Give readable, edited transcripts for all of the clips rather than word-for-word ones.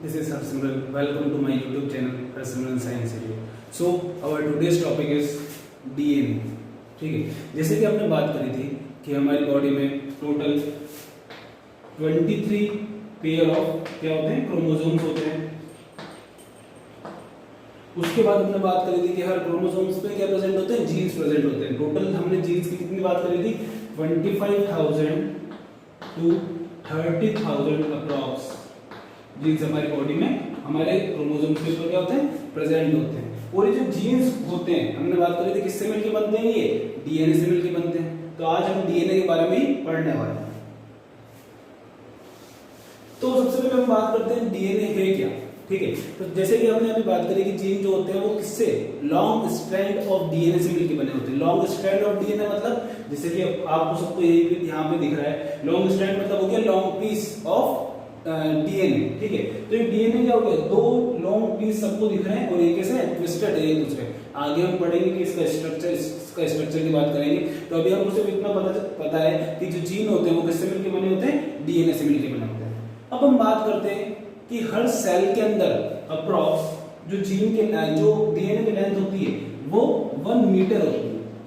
This is Harsimran. Welcome to my YouTube channel Harsimran Science Video. So our today's topic is DNA. ठीक है, जैसे कि हमने बात करी थी कि हमारी बॉडी में टोटल 23 पेयर ऑफ क्या होते हैं, क्रोमोसोम्स होते हैं। उसके बाद हमने बात करी थी कि हर क्रोमोसोम्स पे क्या प्रेजेंट होते हैं, जीन्स प्रेजेंट होते हैं। टोटल हमने जीन्स की कितनी बात करी थी, 25,000 to 30,000 अप्रॉक्स जीन्स हमारी बॉडी में हमारे क्रोमोसोम्स के ऊपर क्या होते हैं, प्रेजेंट होते हैं। और ये जो जीन्स होते हैं हमने बात करी थी किससे मिलके बनते हैं, ये डीएनए से मिलके बनते हैं। तो आज हम डीएनए के बारे में ही पढ़ने वाले हैं। तो सबसे पहले हम बात करते हैं डीएनए है क्या। ठीक है, तो जैसे कि हमने अभी बात करी कि जीन जो होते हैं वो किससे, लॉन्ग स्ट्रैंड ऑफ डीएनए से मिलके बने होते हैं। लॉन्ग स्ट्रैंड ऑफ डीएनए मतलब जैसे कि आपको सबको यही यहाँ पे दिख रहा है, लॉन्ग स्ट्रैंड मतलब हो गया लॉन्ग पीस ऑफ डीएनए। ठीक है, तो ये डीएनए क्या हो गया, दो लॉन्ग पीस सबको दिख रहे हैं और एक ऐसे ट्विस्टेड है एक दूसरे। आगे हम पढ़ेंगे कि इसका स्ट्रक्चर की बात करेंगे। तो अभी हमको सिर्फ इतना पता है कि जो जीन होते हैं वो किससे मिलके बने होते हैं, डीएनए से मिलके बने होते हैं। अब हम बात करते हैं कि हर सेल के अंदर अप्रॉक्स जो जीन के जो डीएनए की लेंथ होती है वो 1 मीटर होती है।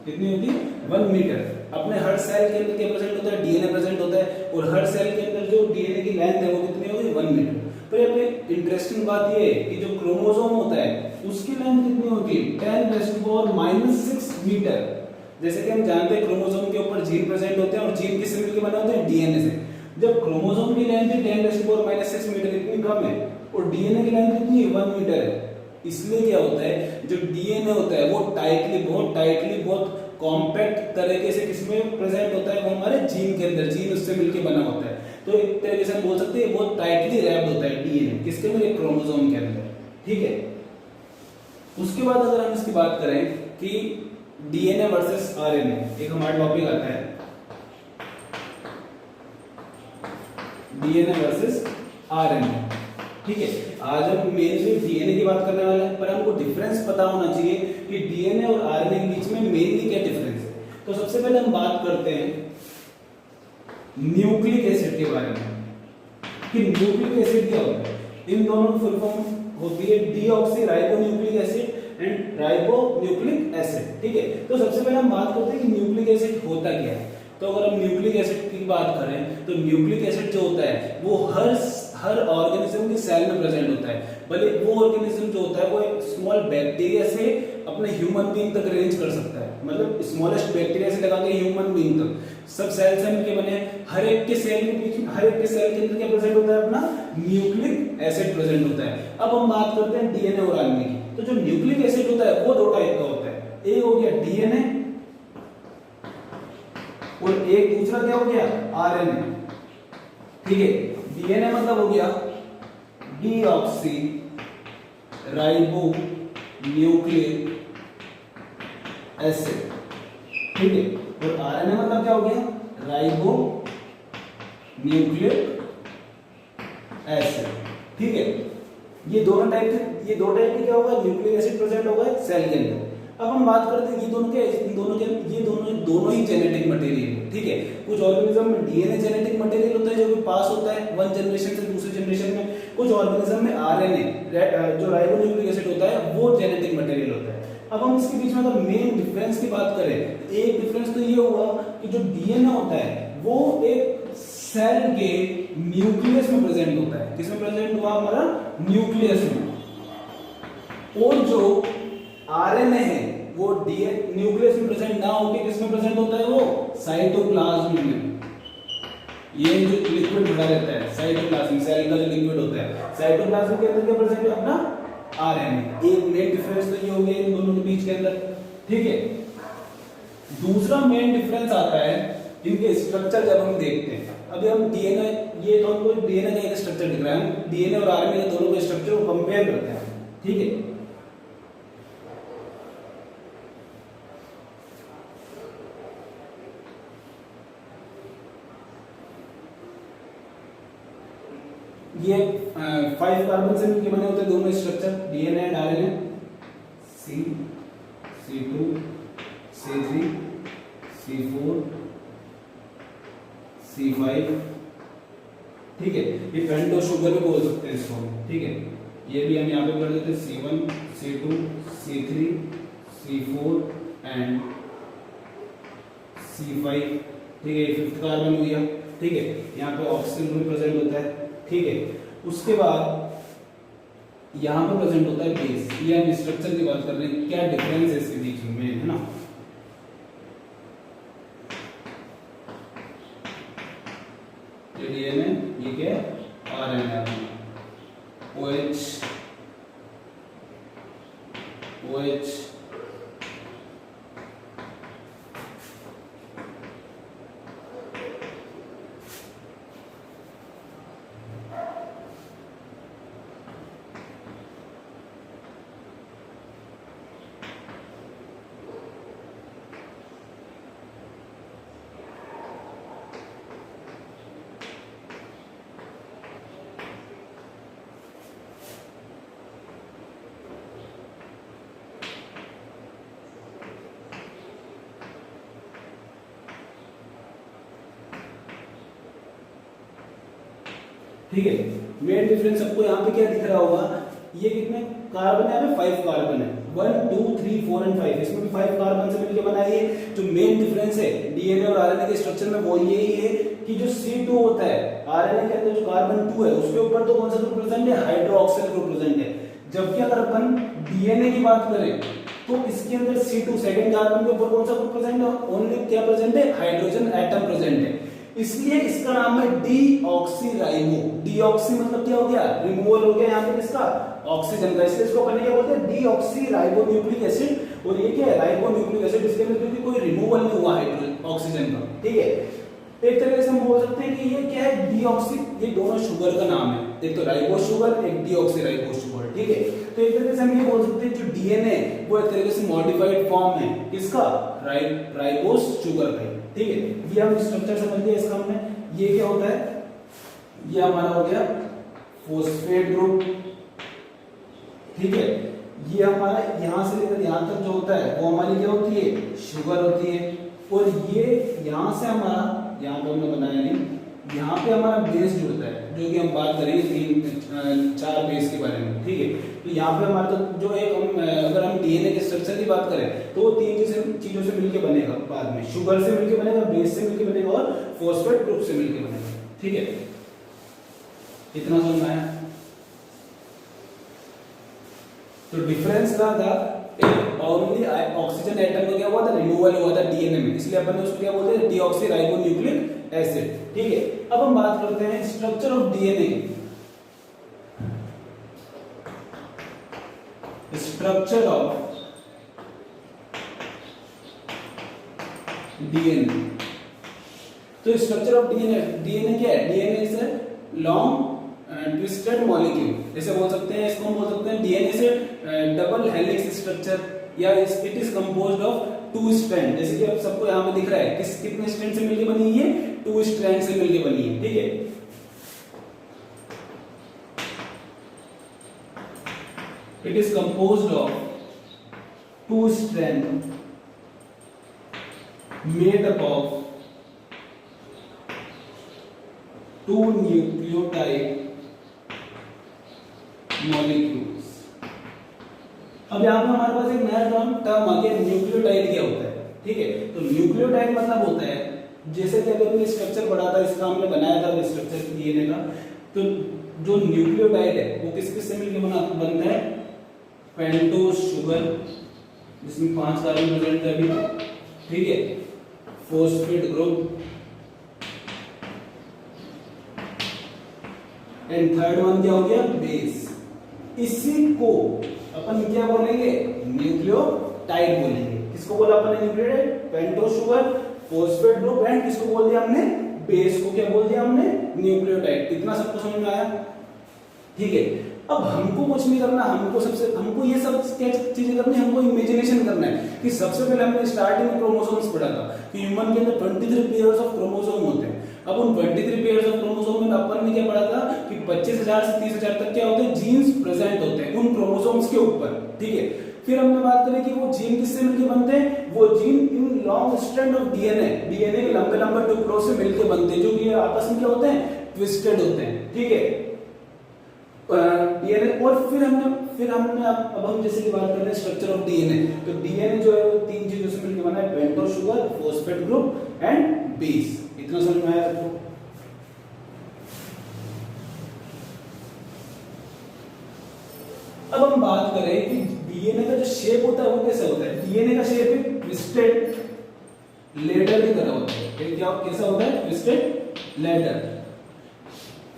कितनी होती है, 1 मीटर। अपने हर सेल के अंदर क्या प्रेजेंट होता है, डीएनए प्रेजेंट होता है और हर सेल के अंदर जो डीएनए की लेंथ है वो कितनी होगी, 1 मीटर। पर यहाँ पे इंटरेस्टिंग बात ये है कि जो क्रोमोसोम होता है उसकी लेंथ कितनी होती है, 10⁻⁻⁶ मीटर। जैसे कि हम जानते हैं क्रोमोसोम के ऊपर जीन प्रेजेंट होते हैं और जीन किससे मिलकर बने होते हैं, डीएनए से। जब क्रोमोसोम की लेंथ 10⁻⁻⁶ मीटर इतनी कम है और डीएनए की लेंथ कितनी है, 1 मीटर है। इसलिए क्या होता है, जो डीएनए होता है वो बहुत टाइटली बहुत कॉम्पैक्ट तरीके से किसमें प्रेजेंट होता है, वो हमारे जीन के अंदर, जीन उससे मिलके बना होता है। तो एक तरीके से हम बोल सकते हैं बहुत टाइटली रैप्ड होता है डीएनए किसके अंदर, क्रोमोसोम के अंदर। ठीक है, उसके बाद अगर हम इसकी बात करें कि डीएनए वर्सेस आरएनए, एक हमारा टॉपिक आता है डीएनए वर्सेस आरएनए। ठीक है, आज हम मेनली डीएनए की बात करने वाले हैं, पर हमको डिफरेंस पता होना चाहिए कि डीएनए और आरएनए के बीच में मेनली क्या डिफरेंस है। तो सबसे पहले हम बात करते हैं न्यूक्लिक एसिड के बारे में कि न्यूक्लिक एसिड क्या होता है। इन दोनों की फुल फॉर्म होती है deoxyribonucleic acid and ribonucleic acid. ठीक है, तो सबसे पहले हम बात करते हैं कि न्यूक्लिक एसिड होता क्या है। तो अगर हम न्यूक्लिक एसिड की बात करें तो न्यूक्लिक एसिड जो होता है वो हर ऑर्गेनिज्म के सेल में प्रेजेंट होता है। भले वो ऑर्गेनिज्म जो होता है वो एक स्मॉल बैक्टीरिया से अपने ह्यूमन बीइंग तक रेंज कर सकता है, मतलब स्मॉलेस्ट बैक्टीरिया से लगा के ह्यूमन बीइंग तक सब सेल से मिलके बने। हर एक के सेल के अंदर क्या प्रेजेंट होता है, अपना न्यूक्लिक एसिड प्रेजेंट होता है। अब हम बात करते हैं डीएनए और आरएनए की। तो जो न्यूक्लिक एसिड होता है वो दो टाइप का होता है, एक हो गया डीएनए और एक दूसरा क्या हो गया, आरएनए। ठीक है, डीएनए मतलब हो गया डीऑक्सी राइबो न्यूक्लिक एसिड। ठीक है, और आरएनए मतलब क्या हो गया, राइबो न्यूक्लिक एसिड। ठीक है, ये दो टाइप के क्या होगा, न्यूक्लिक एसिड प्रेजेंट होगा सेल के अंदर। अब हम बात करते हैं ये दोनों ही जेनेटिक मटेरियल है। ठीक है, कुछ ऑर्गेनिज्म में डीएनए जेनेटिक मटेरियल होता है जो कि पास होता है वन जनरेशन से दूसरे जनरेशन में। कुछ ऑर्गेनिज्म में आरएनए जो राइबोन्यूक्लिक एसिड होता है वो जेनेटिक मटेरियल होता है। अब हम इसके बीच में अगर मेन डिफरेंस की बात करें, एक डिफरेंस तो ये हुआ कि जो डीएनए होता है वो एक सेल के न्यूक्लियस में प्रेजेंट होता है। किसमें प्रेजेंट हुआ, हमारा न्यूक्लियस में। और जो आरएनए है वो न्यूक्लियस में प्रेजेंट ना होकर किसमें प्रेजेंट होता है, वो साइटोप्लाज्म में। ये जो लिक्विड भरा रहता है साइटोप्लाज्म, सेल का जो लिक्विड होता है, साइटोप्लाज्म के अंदर क्या प्रेजेंट है, अपना आरएनए। एक मेन डिफरेंस तो ये हो गया इन दोनों के बीच के अंदर। ठीक है, दूसरा मेन डिफरेंस आता है इनके स्ट्रक्चर जब हम देखते हैं। अभी हम डीएनए, ये तो हमको डीएनए का एक स्ट्रक्चर दिख रहा है, डीएनए और आरएनए के दोनों के स्ट्रक्चर को कंपेयर करते हैं। ठीक है, ये 5 कार्बन से मिलकर बने होते हैं दोनों structure, DNA and RNA. C, C2, C3, C4, C5, ठीक है, ये पेंटोस शुगर भी बोल सकते हैं इसको हम, ठीक है। ये भी हम यहाँ पे कर देते हैं C1 C2 C3 C4 and C5, ठीक है, फिफ्थ कार्बन हो गया, ठीक है। यहाँ पे ऑक्सीजन भी प्रेजेंट होता है, ठीक है। उसके बाद यहाँ पे प्रेजेंट होता है बेस। ये हम स्ट्रक्चर की बात कर रहे हैं, क्या डिफरेंस है इसके बीच में, है ना। ये डीएनए, ये क्या है, आरएनए, OH OH ठीक है। मेन डिफरेंस आपको यहाँ पे क्या दिख रहा होगा, ये कितने कार्बन है, 5 कार्बन है, 1 2 3 4 एंड 5, इसमें भी 5 कार्बन से मिलकर बना है। जो मेन डिफरेंस है डीएनए और आरएनए के स्ट्रक्चर में वो यही है कि जो C2 होता है आरएनए के अंदर, जो कार्बन 2 है उसके ऊपर तो कौन सा ग्रुप प्रेजेंट है, हाइड्रोक्सिल ग्रुप प्रेजेंट है। जबकि अगर अपन डीएनए की बात करें तो इसके अंदर C2 सेकंड कार्बन के ऊपर कौन सा ग्रुप प्रेजेंट है, ओनली क्या प्रेजेंट है, हाइड्रोजन एटम प्रेजेंट है। इसलिए इसका नाम है डीऑक्सीराइबो। डीऑक्सी मतलब क्या हो गया, रिमूवल हो गया यहाँ पे किसका, ऑक्सीजन का, इसलिए इसको अपन क्या बोलते हैं, डीऑक्सीराइबो न्यूक्लिक एसिड। और ये क्या है, राइबो न्यूक्लिक एसिड, इसके अंदर क्योंकि कोई रिमूवल नहीं हुआ हाइड्रोजन ऑक्सीजन का, ठीक है। एक तरीके से हम बोल सकते हैं कि ये क्या है, डीऑक्सी, ये दोनों शुगर का नाम है, एक तो राइबो शुगर, एक डीऑक्सीराइबो शुगर, ठीक है। तो एक तरीके से हम ये बोल सकते हैं जो डीएनए वो एक तरीके से मॉडिफाइड फॉर्म है किसका, राइबोस शुगर का, ठीक है। ये हम स्ट्रक्चर समझ गए इसका हमने। ये क्या होता है, ये हमारा हो गया फॉस्फेट ग्रुप, ठीक है। ये हमारा यहां से लेकर यहां तक जो होता है वो हमारी क्या होती है, शुगर होती है। और ये यहां से हमारा, यहां पे हमने बनाया नहीं, यहाँ पे हमारा बेस जुड़ता है, जो कि हम बात करेंगे 3-4 बेस के बारे में, ठीक है। तो यहाँ पे हमारा तो जो एक हम अगर हम डीएनए के स्ट्रक्चर की बात करें तो वो 3 चीजों से मिलकर बनेगा, बाद में शुगर से मिलकर बनेगा, बेस से मिलकर बनेगा और फॉस्फेट ग्रुप से मिलकर बनेगा, ठीक है। इतना समझ में आया। तो डिफरेंस क्या था, एक ओनली ऑक्सीजन एटम का क्या हुआ था, रिमूवल हुआ था डीएनए में, इसलिए अपन उसको क्या बोलते हैं, डीऑक्सीराइबोन्यूक्लिक एसिड, ठीक है। अब हम बात करते हैं structure of DNA. Structure of DNA. तो स्ट्रक्चर ऑफ डीएनए, डीएनए क्या है, DNA is a long twisted molecule, जैसे बोल सकते हैं, इसको हम बोल सकते हैं डीएनए से डबल हेलिक्स स्ट्रक्चर, या it is composed of 2 strand, जैसे कि आप सबको यहाँ पे दिख रहा है, कितने स्ट्रैंड से मिलकर बनी है, 2 स्ट्रैंड से मिलकर बनी है, ठीक है। It is composed of 2 strand made up of 2 nucleotide molecules. अब यहाँ पे हमारे पास एक नया टर्म आ गया, न्यूक्लियोटाइड क्या होता है, ठीक है। तो न्यूक्लियोटाइड मतलब होता है, जैसे कि अभी हमने स्ट्रक्चर पढ़ा था, इसका हमने बनाया था स्ट्रक्चर डीएनए का, तो जो न्यूक्लियोटाइड है वो किस किस से मिलकर बनता है, पेंटोस शुगर जिसमें 5 कार्बन प्रेजेंट है अभी, ठीक है, phosphate group, and third one क्या हो गया, बेस। इसी को अपन क्या बोलेंगे, न्यूक्लियोटाइड बोलेंगे। किसको बोला अपन ने, nucleotide, pentose sugar, phosphate group, and किसको बोल दिया हमने, बेस को क्या बोल दिया हमने, न्यूक्लियोटाइड। इतना सबको समझ में आया, ठीक है। अब हमको कुछ नहीं करना, हमको ये सब क्या चीजें करनी है, हमको इमेजिनेशन करना है कि सबसे पहले हमने स्टार्टिंग में क्रोमोसोम्स पढ़ा था कि ह्यूमन के अंदर 23 पेयर्स ऑफ क्रोमोसोम होते हैं। अब उन 23 पेयर्स ऑफ क्रोमोसोम में अपन ने क्या पढ़ा था कि 25,000 से 30,000 तक क्या होते हैं, जीन्स प्रेजेंट होते हैं उन क्रोमोसोम्स के ऊपर, ठीक है। फिर हमने बात करी कि वो जीन किससे मिलकर बनते हैं, वो gene in long strand of DNA, DNA के लंबे लंबे टुकड़ों से मिलकर बनते हैं, जो कि आपस में क्या होते हैं, ट्विस्टेड होते हैं, ठीक है। डीएनए और फिर हमने अब हम जैसे कि बात कर रहे हैं स्ट्रक्चर ऑफ डीएनए, तो डीएनए जो है वो 3 चीजों से मिलकर बना है, pentose sugar, phosphate group and base. इतना समझ में आया आपको? अब हम बात करें कि डीएनए का जो शेप होता है वो कैसा होता है। डीएनए का शेप है ट्विस्टेड लेडर की तरह होता है। क्या कैसा होता है? Twisted ladder.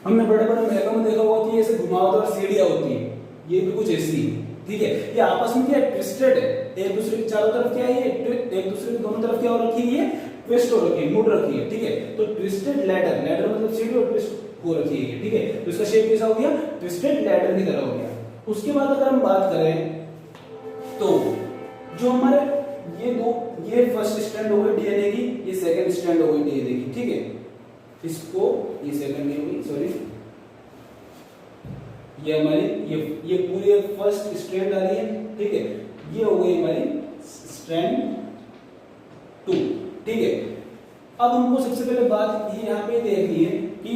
हमने बड़े बड़े महलों में देखा होगा कि ऐसे घुमावदार सीढ़ियां होती है, ये भी कुछ ऐसी है, ठीक है। ये आपस में क्या है? ट्विस्टेड है, एक दूसरे के चारों तरफ क्या है, एक दूसरे के दोनों तरफ क्या हो रखी है, ट्विस्ट हो रखी है, मुड़ रखी है, ठीक है। तो ट्विस्टेड लेडर, लेडर मतलब सीढ़ी और ट्विस्ट हो रखी है, ठीक है। तो इसका शेप कैसा हो गया? ट्विस्टेड लेडर की तरह हो गया। उसके बाद अगर हम बात करें तो जो हमारे ये फर्स्ट स्ट्रैंड हो गई डीएनए की, ये सेकंड स्ट्रैंड हो गई डीएनए की, ठीक है। इसको ये सेकंड नहीं हुई, सॉरी, ये हमारी ये पूरी फर्स्ट स्ट्रैंड आ रही है, ठीक है। ये हो गई हमारी स्ट्रैंड 2, ठीक है। अब हमको सबसे पहले बात ये यहाँ पे देखनी है कि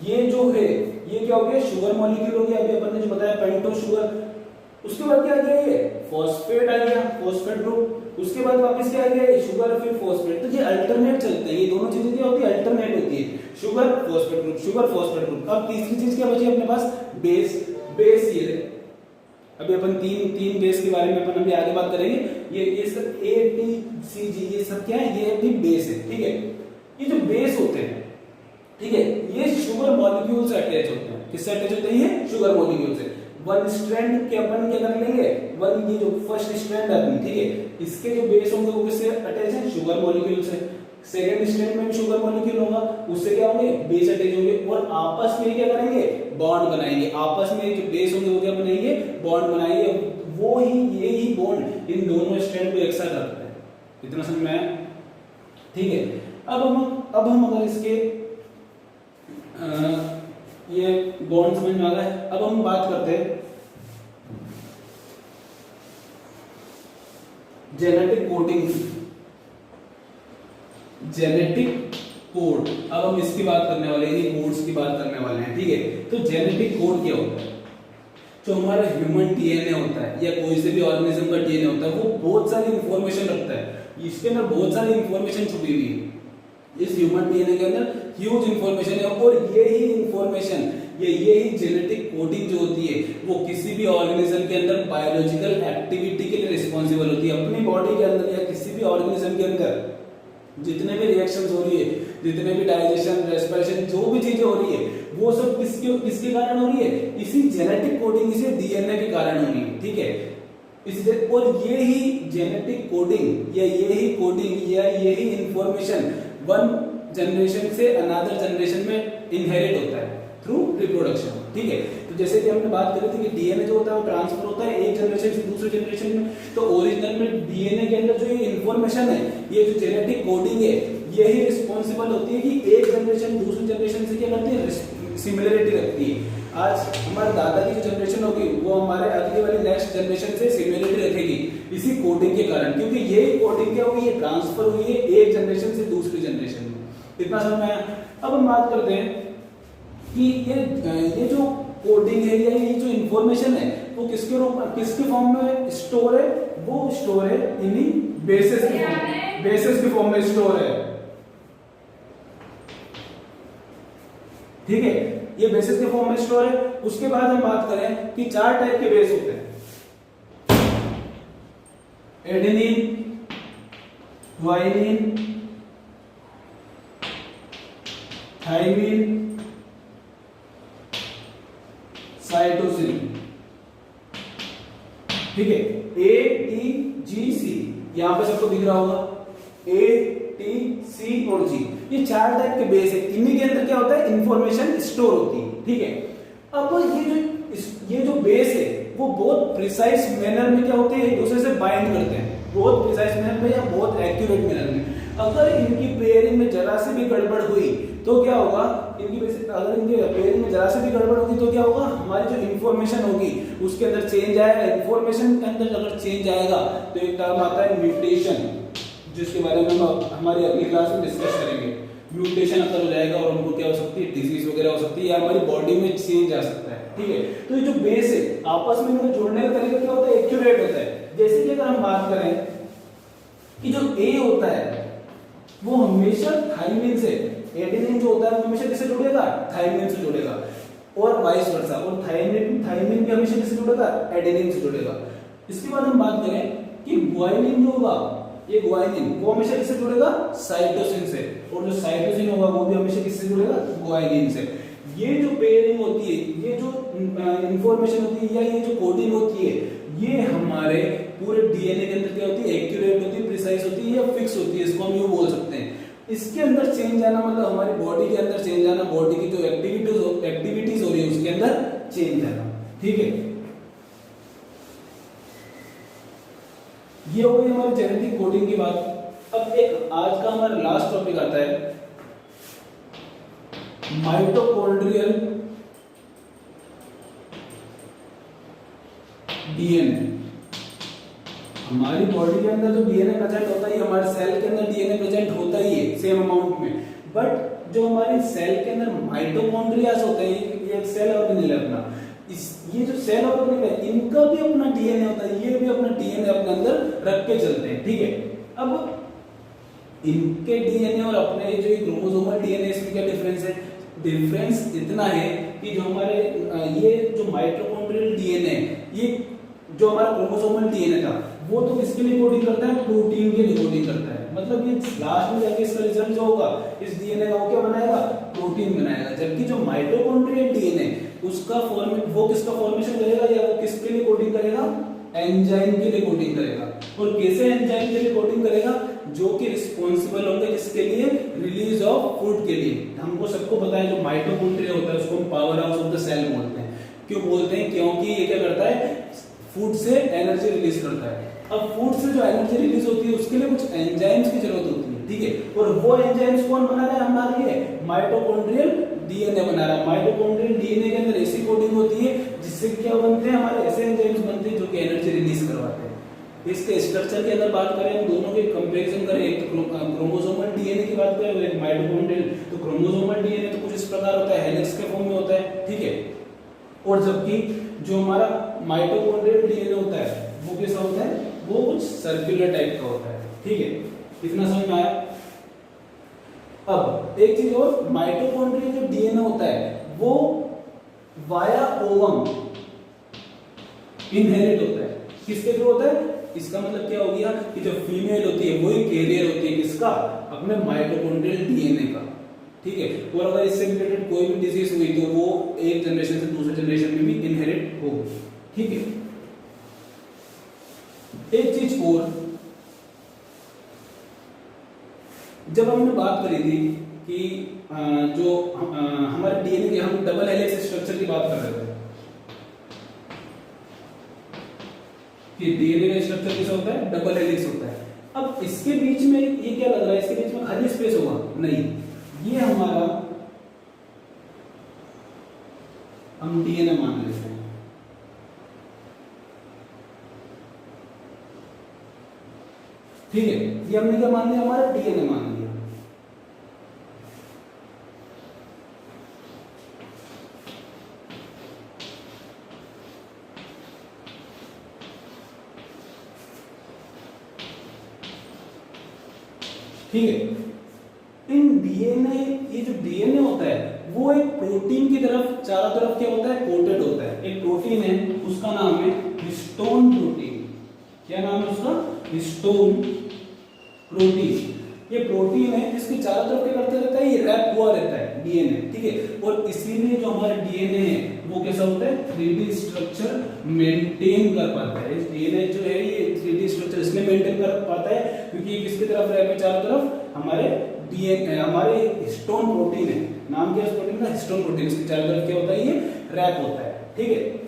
ये जो है ये क्या हो गया? शुगर मॉलिक्यूल हो गया। अभी अपन ने जो बताया पेंटोज शुगर, उसके बाद क्या आ गया? ये फॉस्फेट आ गया, फॉस्फेट ग्रुप। उसके बाद वापस क्या आ गया? ये शुगर फिर फॉस्फेट। तो ये अल्टरनेट चलते हैं, ये दोनों चीजें क्या होती है? अल्टरनेट होती है, sugar phosphate group, sugar phosphate group. अब तीसरी चीज क्या बची अपने पास? बेस। बेस ये अभी अपन तीन बेस के बारे में अपन अभी आगे बात करेंगे। ये सब ए टी सी जी ये सब क्या है? ये अपनी बेस है, ठीक है। ये जो बेस होते हैं, ठीक है, ये शुगर मॉलिक्यूल से अटैच होते हैं। किससे अटैच होते हैं? ये शुगर मॉलिक्यूल से। वन स्ट्रैंड के अपन क्या कर लेंगे? वन ये जो फर्स्ट स्ट्रैंड है अपनी, ठीक है, इसके जो बेस होंगे वो किससे अटैच है? शुगर मॉलिक्यूल से। सेकंड स्ट्रैंड में भी शुगर मॉलिक्यूल होगा, उससे क्या होंगे? बेस अटैच होंगे और आपस में क्या करेंगे? बॉन्ड बनाएंगे। आपस में जो बेस होंगे वो क्या बनाएंगे? बॉन्ड बनाएंगे। वो ही यही बॉन्ड इन दोनों स्ट्रैंड को एक साथ रखता है। इतना समझ में आया? ठीक है। अब हम अगर इसके ये बॉन्ड समझ में आ गया है। अब हम बात करते हैं जेनेटिक कोडिंग की। जेनेटिक कोड, अब हम इसकी बात करने वाले हैं, कोड्स की बात करने वाले हैं, ठीक है। तो जेनेटिक कोड क्या होता है? जो हमारा ह्यूमन डीएनए होता है या कोई से भी ऑर्गेनिज्म का डीएनए होता है, वो बहुत सारी इंफॉर्मेशन रखता है। इसके अंदर बहुत सारी इंफॉर्मेशन छुपी हुई है। इस ह्यूमन डीएनए के अंदर ह्यूज इंफॉर्मेशन है और यही इंफॉर्मेशन यही जेनेटिक कोडिंग जो होती है वो किसी भी ऑर्गेनिज्म के अंदर बायोलॉजिकल एक्टिविटी के लिए रिस्पॉन्सिबल होती है। अपनी बॉडी के अंदर या किसी भी ऑर्गेनिज्म के अंदर जितने भी रिएक्शंस हो रही है, जितने भी डाइजेशन, रेस्पिरेशन, जो भी चीजें हो रही है, वो सब किसके कारण हो रही है? इसी जेनेटिक कोडिंग, इसी डीएनए के कारण हो रही है, ठीक है। इसलिए और यही जेनेटिक कोडिंग या यही इंफॉर्मेशन वन जनरेशन से अनदर जनरेशन में इनहेरिट होता है थ्रू रिप्रोडक्शन, ठीक है। तो जैसे कि हमने बात करी थी कि डीएनए जो होता है वो ट्रांसफर होता है एक जनरेशन से दूसरे जनरेशन में। तो ओरिजिनल में डीएनए के अंदर जो ये इंफॉर्मेशन है, ये जो जेनेटिक कोडिंग है, यही रिस्पॉन्सिबल होती है कि एक जनरेशन दूसरी जनरेशन से क्या करती है? सिमिलरिटी रखती है। आज हमारे दादा की जो जनरेशन होगी वो हमारे अगली वाली नेक्स्ट जनरेशन से सिमिलरिटी रखेगी इसी कोडिंग के कारण, क्योंकि यही कोडिंग क्या हुई है? ट्रांसफर हुई है एक जनरेशन से दूसरी जनरेशन में। इतना समझ में आया? अब हम बात करते हैं कि ये जो कोडिंग है या ये जो इंफॉर्मेशन है वो किसके फॉर्म में स्टोर है? वो स्टोर है इन्हीं बेसिस के फॉर्म में स्टोर है, ठीक है। ये बेसिस के फॉर्म में स्टोर है। उसके बाद हम बात करें कि 4 टाइप के बेस होते हैं: एडेनिन, ग्वानिन, थाइमिन, साइटोसिन, ठीक है। ATGC यहां पे सबको दिख रहा होगा, ATC और G, ये 4 टाइप के बेस है। इन्हीं के अंदर क्या होता है? इंफॉर्मेशन स्टोर होती है, ठीक है। अब ये जो बेस है वो बहुत प्रिसाइज मैनर में क्या होते हैं? एक दूसरे से बाइंड करते हैं, बहुत प्रिसाइज मैनर में या बहुत एक्यूरेट मैनर में। अगर इनकी पेयरिंग में जरा से भी गड़बड़ हुई तो क्या होगा? अगर इनकी पेयरिंग में जरा से भी गड़बड़ होगी तो क्या होगा? हमारी जो इंफॉर्मेशन होगी उसके अंदर चेंज आएगा। इंफॉर्मेशन के अंदर अगर चेंज आएगा तो एक टर्म आता है म्यूटेशन, जिसके बारे में हम हमारी अगली क्लास में डिस्कस करेंगे। म्यूटेशन अगर हो जाएगा और उनको क्या हो सकती है, डिजीज वगैरह हो सकती है, या हमारी बॉडी में चेंज आ सकता है। ठीक है, तो ये जो बेस है आपस में इनको जोड़ने का तरीका क्या होता है, एक्यूरेट होता है। जैसे कि अगर हम बात करें कि जो ए होता है वो हमेशा थाइमिन से, एडेनिन जो होता है वो हमेशा किससे जुड़ेगा, थाइमिन से जुड़ेगा, और वाइस वर्सा, और थाइमिन भी हमेशा किससे जुड़ेगा, एडेनिन से जुड़ेगा। इसके बाद हम बात करें कि ग्वानिन जो होगा, ये ग्वानिन वो हमेशा किससे जुड़ेगा, साइटोसिन से, और जो साइटोसिन होगा वो भी हमेशा किससे जुड़ेगा, ग्वानिन से। ये जो पेयरिंग होती है, ये जो इंफॉर्मेशन होती है, या ये जो कोडिंग होती है, ये हमारे पूरे डीएनए के अंदर क्या होती है, एक्यूरेट होती है, प्रिसाइज होती है, या फिक्स होती है, इसको हम यूं बोल सकते हैं। इसके अंदर चेंज आना मतलब हमारी बॉडी के अंदर चेंज आना, बॉडी की जो एक्टिविटीज हो रही है उसके अंदर चेंज आना। ठीक है, ये हो गई हमारी जेनेटिक कोडिंग की बात। अब एक आज का हमारा लास्ट टॉपिक आता है माइटोकॉन्ड्रियल डीएनए। हमारी बॉडी के अंदर जो डीएनए प्रेजेंट होता है, हमारे सेल के अंदर डीएनए प्रेजेंट होता ही है सेम अमाउंट में, बट जो हमारे सेल के अंदर माइटोकॉन्ड्रियाज होते हैं, ये एक सेल ऑर्गेनेल है अपना, ये जो सेल ऑर्गेनेल है इनका भी अपना डीएनए होता है, ये भी अपना डीएनए अपने अंदर रख के चलते हैं। ठीक है, अब इनके डीएनए और अपने जो क्रोमोसोमल डीएनए इसमें क्या डिफरेंस है, डिफरेंस इतना है कि जो हमारे ये जो माइटोकॉन्ड्रियल डीएनए, ये जो हमारा क्रोमोसोमल डीएनए था वो तो किसके लिए कोडिंग करता है, प्रोटीन के लिए कोडिंग करता है। मतलब ये लास्ट में जाके इसका रिजल्ट जो होगा इस डीएनए का वो क्या बनाएगा, प्रोटीन बनाएगा। जबकि जो माइटोकॉन्ड्रियल डीएनए उसका वो किसका फॉर्मेशन करेगा, या वो किसके लिए कोडिंग करेगा, एंजाइम के लिए कोडिंग करेगा। और कैसे एंजाइम के लिए कोडिंग करेगा, जो कि रिस्पॉन्सिबल होंगे किसके लिए, रिलीज ऑफ फूड के लिए। हमको सबको पता है जो माइटोकॉन्ड्रिया होता है उसको हम power house of the cell बोलते हैं। क्यों बोलते हैं, क्योंकि ये क्या करता है, फूड से एनर्जी रिलीज करता है। अब फूड से जो एनर्जी रिलीज होती है उसके लिए कुछ एंजाइम्स की जरूरत होती है। ठीक है, और वो एंजाइम्स कौन बना रहा है हमारे लिए, माइटोकॉन्ड्रियल डीएनए बना रहा है। माइटोकॉन्ड्रियल डीएनए के अंदर ऐसी कोडिंग होती है जिससे क्या बनते हैं, हमारे ऐसे एंजाइम्स बनते हैं जो कि एनर्जी रिलीज करवाते हैं। इसके स्ट्रक्चर की अगर बात करें, हम दोनों के कंपैरिजन करें, एक तो क्रोमोसोमल डीएनए की बात करें और एक माइटोकॉन्ड्रियल, तो क्रोमोसोमल डीएनए तो कुछ इस प्रकार होता है, हेलिक्स के फॉर्म में होता है। ठीक है, और जबकि जो हमारा माइटोकॉन्ड्रियल डीएनए होता है वो कैसा होता है, वो कुछ सर्कुलर टाइप का होता है। ठीक है, इतना समझ में आया। अब एक चीज और, माइटोकॉन्ड्रियल जो डीएनए होता है वो वाया ओवम इनहेरिट होता है। किसके थ्रू होता है, इसका मतलब क्या हो गया कि जो फीमेल होती है वही कैरियर होती है किसका, अपने माइटोकॉन्ड्रियल डीएनए का। ठीक है, और अगर इससे रिलेटेड कोई भी डिजीज हुई तो वो एक जनरेशन से दूसरे जनरेशन में भी इनहेरिट होगी। ठीक है, एक चीज और, जब हमने बात करी थी कि जो हमारे डीएनए के, हम डबल हेलिक्स स्ट्रक्चर की बात कर रहे थे कि डीएनए का स्ट्रक्चर कैसा होता है, डबल हेलिक्स होता है। अब इसके बीच में ये क्या लग रहा है, इसके बीच में खाली स्पेस होगा, नहीं, ये हमारा हम डीएनए मान लेते हैं। ठीक है, ये हमने क्या मान लिया, हमारा डीएनए मान लिया। ठीक है, इन डीएनए, ये जो डीएनए होता है वो एक प्रोटीन की तरफ, चारों तरफ क्या होता है, कोटेड होता है। एक प्रोटीन है उसका नाम है हिस्टोन प्रोटीन। क्या नाम है उसका, हिस्टोन प्रोटीन। ये प्रोटीन है जिसके चारों तरफ क्या करता रहता है, ये रैप हुआ रहता है डीएनए। ठीक है, और इसीलिए जो हमारा डीएनए है वो कैसा होता है, 3D स्ट्रक्चर मेंटेन कर पाता है। डीएनए जो है ये 3D स्ट्रक्चर इसलिए मेंटेन कर पाता है क्योंकि ये किसकी तरफ रैप है, चारों तरफ हमारे डीएनए, हमारे हिस्टोन प्रोटीन है। नाम क्या है उस प्रोटीन का, हिस्टोन प्रोटीन। इसके चारों तरफ क्या होता है, ये रैप होता है। ठीक है,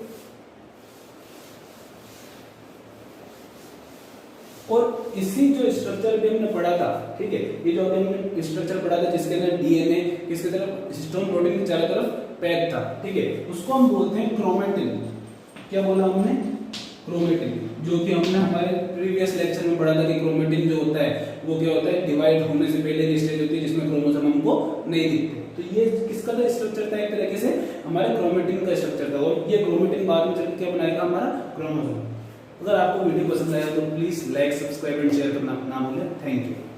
और इसी जो स्ट्रक्चर भी हमने पढ़ा था, ठीक है, ये जो हमने स्ट्रक्चर पढ़ा था जिसके अंदर डीएनए किसकी तरफ, हिस्टोन प्रोटीन के चारों तरफ पैक था। ठीक है, उसको हम बोलते हैं क्रोमेटिन। क्या बोला हमने, क्रोमेटिन। जो कि हमने हमारे प्रीवियस लेक्चर में पढ़ा था कि क्रोमेटिन जो होता है वो क्या होता है, डिवाइड होने से पहले की स्टेज होती है जिसमें क्रोमोसोम हमको नहीं दिखते। तो ये किसका था स्ट्रक्चर था, एक तरीके से हमारे क्रोमेटिन का स्ट्रक्चर था, और ये क्रोमेटिन बाद में चल के बनाएगा हमारा क्रोमोसोम। अगर आपको वीडियो पसंद आया तो please like, subscribe and share करना ना भूलें। Thank you.